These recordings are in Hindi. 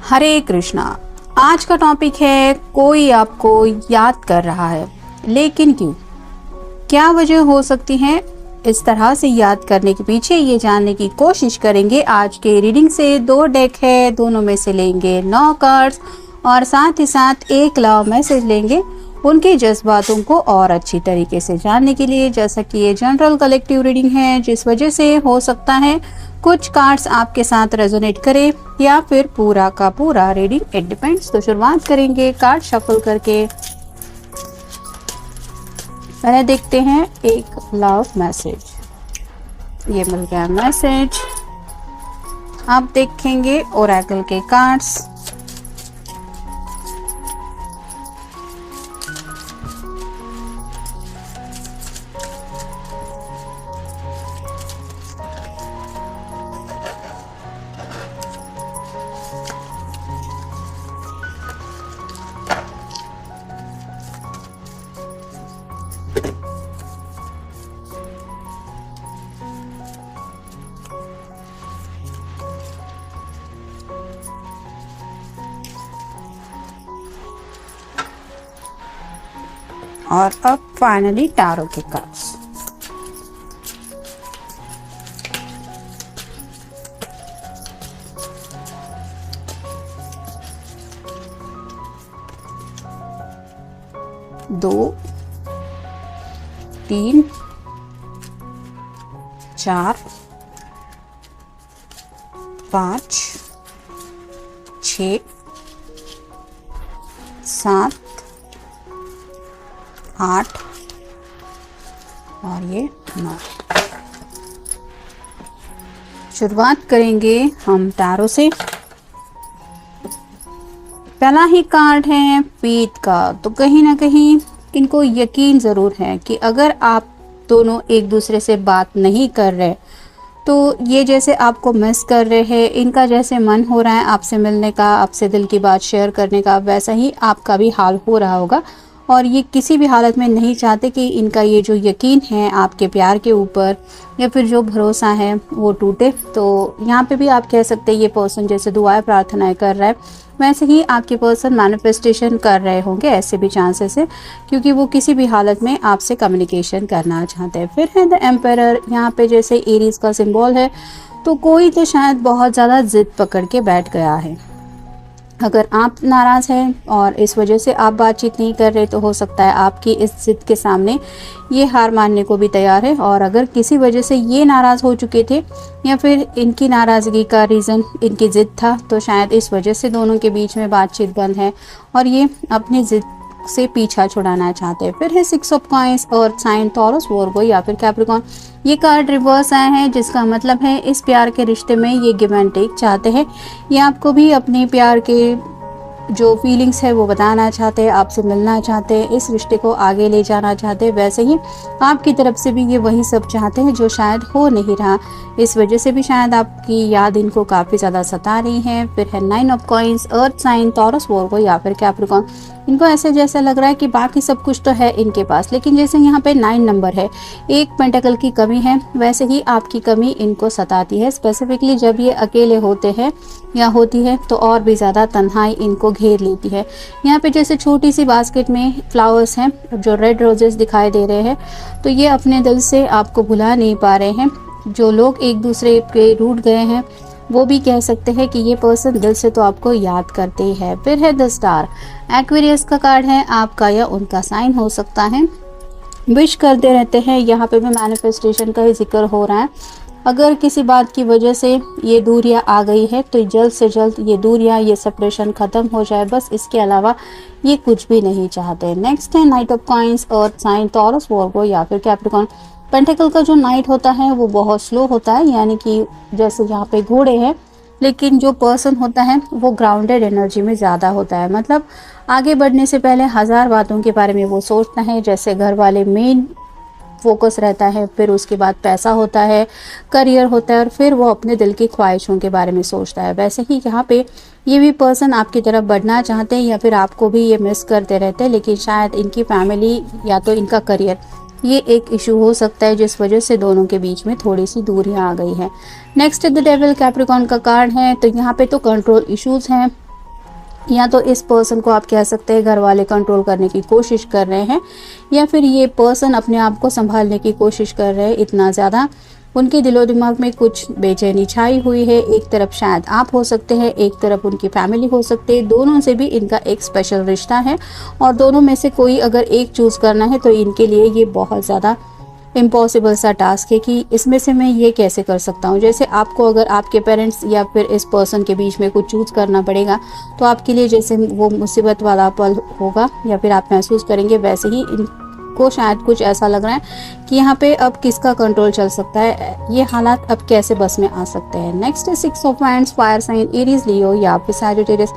हरे कृष्णा। आज का टॉपिक है कोई आपको याद कर रहा है, लेकिन क्यों? क्या वजह हो सकती है इस तरह से याद करने के पीछे, ये जानने की कोशिश करेंगे। आज के रीडिंग से 2 डेक है, दोनों में से लेंगे 9 कार्ड्स और साथ ही साथ एक लव मैसेज लेंगे उनके जज्बातों को और अच्छी तरीके से जानने के लिए। जैसा कि ये जनरल कलेक्टिव रीडिंग है, जिस वजह से हो सकता है कुछ कार्ड्स आपके साथ रेजोनेट करे या फिर पूरा का पूरा रीडिंग, इट डिपेंड्स। तो शुरुआत करेंगे कार्ड शफल करके। पहले देखते हैं एक लव मैसेज। ये मिल गया मैसेज। आप देखेंगे ओरेकल के कार्ड्स। और अब फाइनली टैरो के कार्ड्स। दो, 3, 4, 5, 6, 7, 8 और ये 9। शुरुआत करेंगे हम टैरो से। पहला ही कार्ड है पीत का। तो कहीं ना कहीं इनको यकीन ज़रूर है कि अगर आप दोनों एक दूसरे से बात नहीं कर रहे तो ये जैसे आपको मिस कर रहे हैं, इनका जैसे मन हो रहा है आपसे मिलने का, आपसे दिल की बात शेयर करने का, वैसा ही आपका भी हाल हो रहा होगा। और ये किसी भी हालत में नहीं चाहते कि इनका ये जो यकीन है आपके प्यार के ऊपर या फिर जो भरोसा है वो टूटे। तो यहाँ पे भी आप कह सकते हैं ये पर्सन जैसे दुआएं प्रार्थनाएं कर रहा है, वैसे ही आपके पर्सन मैनिफेस्टेशन कर रहे होंगे, ऐसे भी चांसेस है, क्योंकि वो किसी भी हालत में आपसे कम्युनिकेशन करना चाहते हैं। फिर है द एम्परर। यहाँ पे जैसे एरीज का सिंबल है, तो कोई तो शायद बहुत ज़्यादा जिद पकड़ के बैठ गया है। अगर आप नाराज़ हैं और इस वजह से आप बातचीत नहीं कर रहे तो हो सकता है आपकी इस जिद के सामने ये हार मानने को भी तैयार है। और अगर किसी वजह से ये नाराज़ हो चुके थे या फिर इनकी नाराज़गी का रीज़न इनकी ज़िद था, तो शायद इस वजह से दोनों के बीच में बातचीत बंद है और ये अपनी ज़िद से पीछा छुड़ाना चाहते हैं। फिर है 6 ऑफ कॉइंस और साइन टॉरस, वर्गो या फिर कैप्रिकॉर्न। ये कार्ड रिवर्स आए हैं, जिसका मतलब है इस प्यार के रिश्ते में ये गिव एंड टेक चाहते हैं। ये आपको भी अपने प्यार के जो फीलिंग्स है वो बताना चाहते हैं, आपसे मिलना चाहते हैं, इस रिश्ते को आगे ले जाना चाहते हैं। वैसे ही आपकी तरफ से भी ये वही सब चाहते हैं जो शायद हो नहीं रहा। इस वजह से भी शायद आपकी याद इनको काफ़ी ज़्यादा सता रही है। फिर है 9 of coins, earth sign, Taurus, Virgo या फिर कैप्रिकॉर्न। इनको ऐसे जैसा लग रहा है कि बाकी सब कुछ तो है इनके पास, लेकिन जैसे यहाँ पे 9 नंबर है, एक पेंटेकल की कमी है, वैसे ही आपकी कमी इनको सताती है। स्पेसिफिकली जब ये अकेले होते हैं या होती है तो और भी ज़्यादा तन्हाई इनको घेर लेती है। यहाँ पे जैसे छोटी सी बास्केट में फ्लावर्स हैं, जो रेड रोजेस दिखाई दे रहे हैं, तो ये अपने दिल से आपको भुला नहीं पा रहे हैं। जो लोग एक दूसरे के रूठ गए हैं वो भी कह सकते हैं कि ये पर्सन दिल से तो आपको याद करते ही है। फिर है द स्टार। एक्वेरियस का कार्ड है, आपका या उनका साइन हो सकता है। विश करते रहते हैं, यहाँ पे भी मैनिफेस्टेशन का ही जिक्र हो रहा है। अगर किसी बात की वजह से ये दूरियां आ गई है तो जल्द से जल्द ये दूरियां, ये सेपरेशन ख़त्म हो जाए, बस इसके अलावा ये कुछ भी नहीं चाहते। नेक्स्ट है knight of coins, earth sign, Taurus, Virgo या फिर कैप्रिकॉर्न। पेंटिकल का जो नाइट होता है वो बहुत स्लो होता है, यानी कि जैसे यहाँ पे घोड़े हैं, लेकिन जो पर्सन होता है वो ग्राउंडेड एनर्जी में ज़्यादा होता है। मतलब आगे बढ़ने से पहले 1000 बातों के बारे में वो सोचता है। जैसे घर वाले मेन फोकस रहता है, फिर उसके बाद पैसा होता है, करियर होता है, और फिर वो अपने दिल की ख्वाहिशों के बारे में सोचता है। वैसे ही यहाँ पे ये भी पर्सन आपकी तरफ बढ़ना चाहते हैं या फिर आपको भी ये मिस करते रहते हैं, लेकिन शायद इनकी फैमिली या तो इनका करियर, ये एक इशू हो सकता है जिस वजह से दोनों के बीच में थोड़ी सी दूरियां आ गई है। नेक्स्ट द डेविल कैप्रिकॉर्न का कार्ड है, तो यहाँ पे तो कंट्रोल इश्यूज हैं, या तो इस पर्सन को आप कह सकते हैं घर वाले कंट्रोल करने की कोशिश कर रहे हैं, या फिर ये पर्सन अपने आप को संभालने की कोशिश कर रहे हैं। इतना ज़्यादा उनके दिलो दिमाग में कुछ बेचैनी छाई हुई है। एक तरफ शायद आप हो सकते हैं, एक तरफ उनकी फैमिली हो सकती है, दोनों से भी इनका एक स्पेशल रिश्ता है, और दोनों में से कोई अगर एक चूज़ करना है तो इनके लिए ये बहुत ज़्यादा इम्पॉसिबल सा टास्क है कि इसमें से मैं ये कैसे कर सकता हूँ। जैसे आपको अगर आपके पेरेंट्स या फिर इस पर्सन के बीच में कुछ चूज़ करना पड़ेगा, तो आपके लिए जैसे वो मुसीबत वाला पल होगा या फिर आप महसूस करेंगे, वैसे ही इनको शायद कुछ ऐसा लग रहा है कि यहाँ पे अब किसका कंट्रोल चल सकता है, ये हालात अब कैसे बस में आ सकते हैं। नेक्स्ट है 6 of wands, fire sign Aries, Leo या फिर सैजिटेरियस।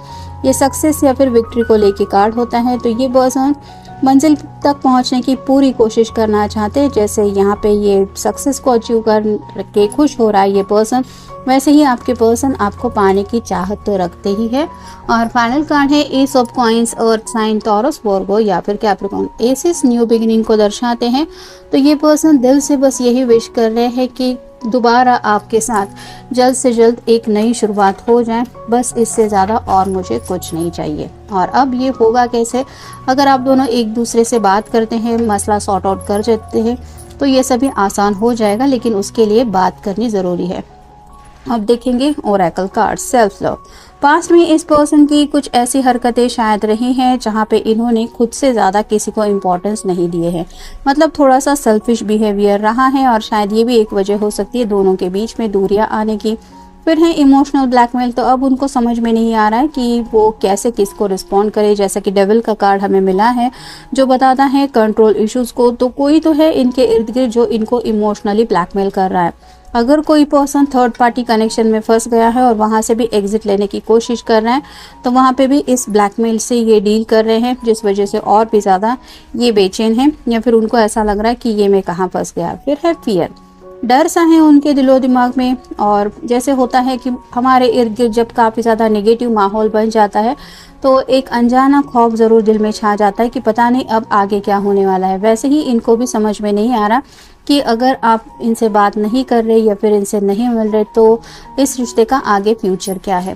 ये सक्सेस या फिर विक्ट्री को लेके कार्ड होता है। तो ये पर्सन मंजिल तक पहुंचने की पूरी कोशिश करना चाहते हैं। जैसे यहाँ पे ये सक्सेस को अचीव कर के खुश हो रहा है ये पर्सन, वैसे ही आपके पर्सन आपको पाने की चाहत तो रखते ही है। और फाइनल कार्ड है ace of coins, earth sign Taurus, Virgo या फिर कैप्रिकॉर्न। एसिस न्यू बिगिनिंग को दर्शाते हैं। तो ये पर्सन दिल से बस यही विश कर रहे हैं कि दोबारा आपके साथ जल्द से जल्द एक नई शुरुआत हो जाए, बस इससे ज़्यादा और मुझे कुछ नहीं चाहिए। और अब ये होगा कैसे, अगर आप दोनों एक दूसरे से बात करते हैं, मसला सॉर्ट आउट कर देते हैं, तो ये सभी आसान हो जाएगा, लेकिन उसके लिए बात करनी ज़रूरी है। अब देखेंगे Oracle card, self love. Past में इस पर्सन की कुछ ऐसी हरकतें शायद रही हैं जहाँ पे इन्होंने खुद से ज़्यादा किसी को इम्पोर्टेंस नहीं दिए हैं, मतलब थोड़ा सा सेल्फिश बिहेवियर रहा है, और शायद ये भी एक वजह हो सकती है दोनों के बीच में दूरियां आने की। फिर है इमोशनल ब्लैकमेल, तो अब उनको समझ में नहीं आ रहा है कि वो कैसे किसको रिस्पॉन्ड करे। जैसा कि डेविल का कार्ड हमें मिला है जो बताता है कंट्रोल इश्यूज़ को, तो कोई तो है इनके इर्द गिर्द जो इनको इमोशनली ब्लैकमेल कर रहा है। अगर कोई पर्सन थर्ड पार्टी कनेक्शन में फंस गया है और वहाँ से भी एग्जिट लेने की कोशिश कर रहे हैं, तो वहाँ पे भी इस ब्लैकमेल से ये डील कर रहे हैं, जिस वजह से और भी ज़्यादा ये बेचैन हैं, या फिर उनको ऐसा लग रहा है कि ये मैं कहाँ फंस गया। फिर है फियर, डर सा है उनके दिलो दिमाग में। और जैसे होता है कि हमारे इर्द गिर्द जब काफ़ी ज़्यादा नेगेटिव माहौल बन जाता है, तो एक अनजाना खौफ ज़रूर दिल में छा जाता है कि पता नहीं अब आगे क्या होने वाला है। वैसे ही इनको भी समझ में नहीं आ रहा कि अगर आप इनसे बात नहीं कर रहे या फिर इनसे नहीं मिल रहे, तो इस रिश्ते का आगे फ्यूचर क्या है।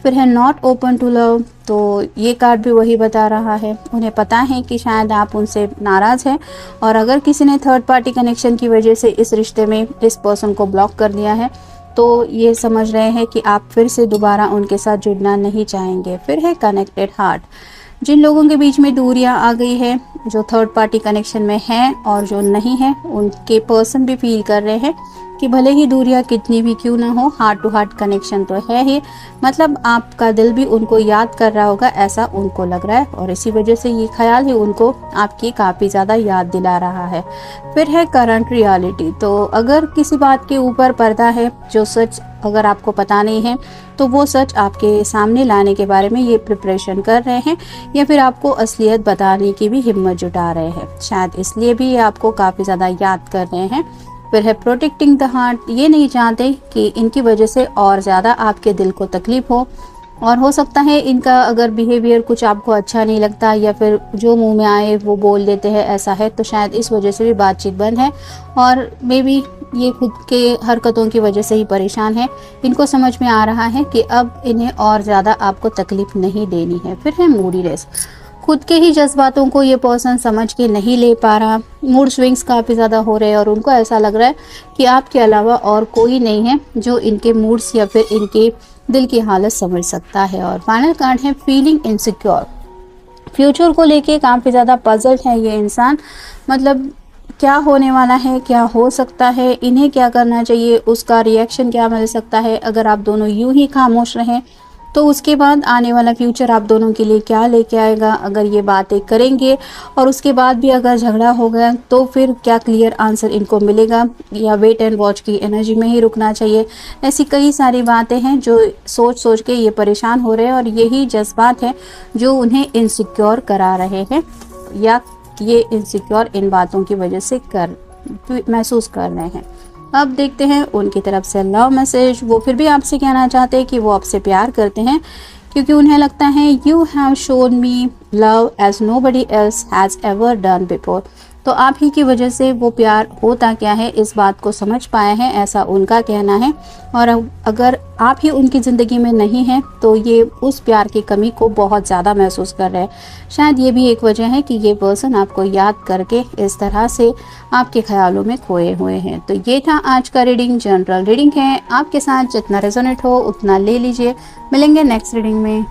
फिर है नॉट ओपन टू लव, तो ये कार्ड भी वही बता रहा है, उन्हें पता है कि शायद आप उनसे नाराज़ हैं, और अगर किसी ने थर्ड पार्टी कनेक्शन की वजह से इस रिश्ते में इस पर्सन को ब्लॉक कर दिया है, तो ये समझ रहे हैं कि आप फिर से दोबारा उनके साथ जुड़ना नहीं चाहेंगे। फिर है कनेक्टेड हार्ट, जिन लोगों के बीच में दूरियां आ गई है, जो थर्ड पार्टी कनेक्शन में हैं और जो नहीं है, उनके पर्सन भी फील कर रहे हैं कि भले ही दूरियां कितनी भी क्यों ना हो, हार्ट टू हार्ट कनेक्शन तो है ही, मतलब आपका दिल भी उनको याद कर रहा होगा, ऐसा उनको लग रहा है, और इसी वजह से ये ख्याल ही उनको आपकी काफ़ी ज़्यादा याद दिला रहा है। फिर है करंट रियलिटी, तो अगर किसी बात के ऊपर पर्दा है, जो सच अगर आपको पता नहीं है, तो वो सच आपके सामने लाने के बारे में ये प्रिपरेशन कर रहे हैं, या फिर आपको असलियत बताने की भी हिम्मत जुटा रहे हैं, शायद इसलिए भी ये आपको काफ़ी ज़्यादा याद कर रहे हैं। फिर है प्रोटेक्टिंग द हार्ट, ये नहीं चाहते कि इनकी वजह से और ज़्यादा आपके दिल को तकलीफ हो, और हो सकता है इनका अगर बिहेवियर कुछ आपको अच्छा नहीं लगता, या फिर जो मुंह में आए वो बोल देते हैं, ऐसा है, तो शायद इस वजह से भी बातचीत बंद है, और मे बी ये खुद के हरकतों की वजह से ही परेशान है। इनको समझ में आ रहा है कि अब इन्हें और ज़्यादा आपको तकलीफ नहीं देनी है। फिर है मूडीनेस, खुद के ही जज्बातों को ये पर्सन समझ के नहीं ले पा रहा, मूड स्विंग्स काफ़ी ज़्यादा हो रहे हैं, और उनको ऐसा लग रहा है कि आपके अलावा और कोई नहीं है जो इनके मूड्स या फिर इनके दिल की हालत समझ सकता है। और फाइनल कार्ड है फीलिंग इनसिक्योर, फ्यूचर को लेके काफ़ी ज़्यादा पजल्ड है ये इंसान, मतलब क्या होने वाला है, क्या हो सकता है, इन्हें क्या करना चाहिए, उसका रिएक्शन क्या मिल सकता है। अगर आप दोनों यूं ही खामोश रहें, तो उसके बाद आने वाला फ्यूचर आप दोनों के लिए क्या लेके आएगा। अगर ये बातें करेंगे और उसके बाद भी अगर झगड़ा हो गया, तो फिर क्या क्लियर आंसर इनको मिलेगा, या वेट एंड वॉच की एनर्जी में ही रुकना चाहिए। ऐसी कई सारी बातें हैं जो सोच सोच के ये परेशान हो रहे हैं, और यही जज्बात है जो उन्हें इनसिक्योर करा रहे हैं, या ये इनसिक्योर इन बातों की वजह से महसूस कर रहे हैं। अब देखते हैं उनकी तरफ से लव मैसेज। वो फिर भी आपसे कहना चाहते हैं कि वो आपसे प्यार करते हैं, क्योंकि उन्हें लगता है you have shown me love as nobody else has ever done before. तो आप ही की वजह से वो प्यार होता क्या है इस बात को समझ पाए हैं, ऐसा उनका कहना है। और अगर आप ही उनकी ज़िंदगी में नहीं हैं तो ये उस प्यार की कमी को बहुत ज़्यादा महसूस कर रहे हैं। शायद ये भी एक वजह है कि ये पर्सन आपको याद करके इस तरह से आपके ख्यालों में खोए हुए हैं। तो ये था आज का रीडिंग, जनरल रीडिंग है। आपके साथ जितना रेजोनेट हो उतना ले लीजिए। मिलेंगे नेक्स्ट रीडिंग में।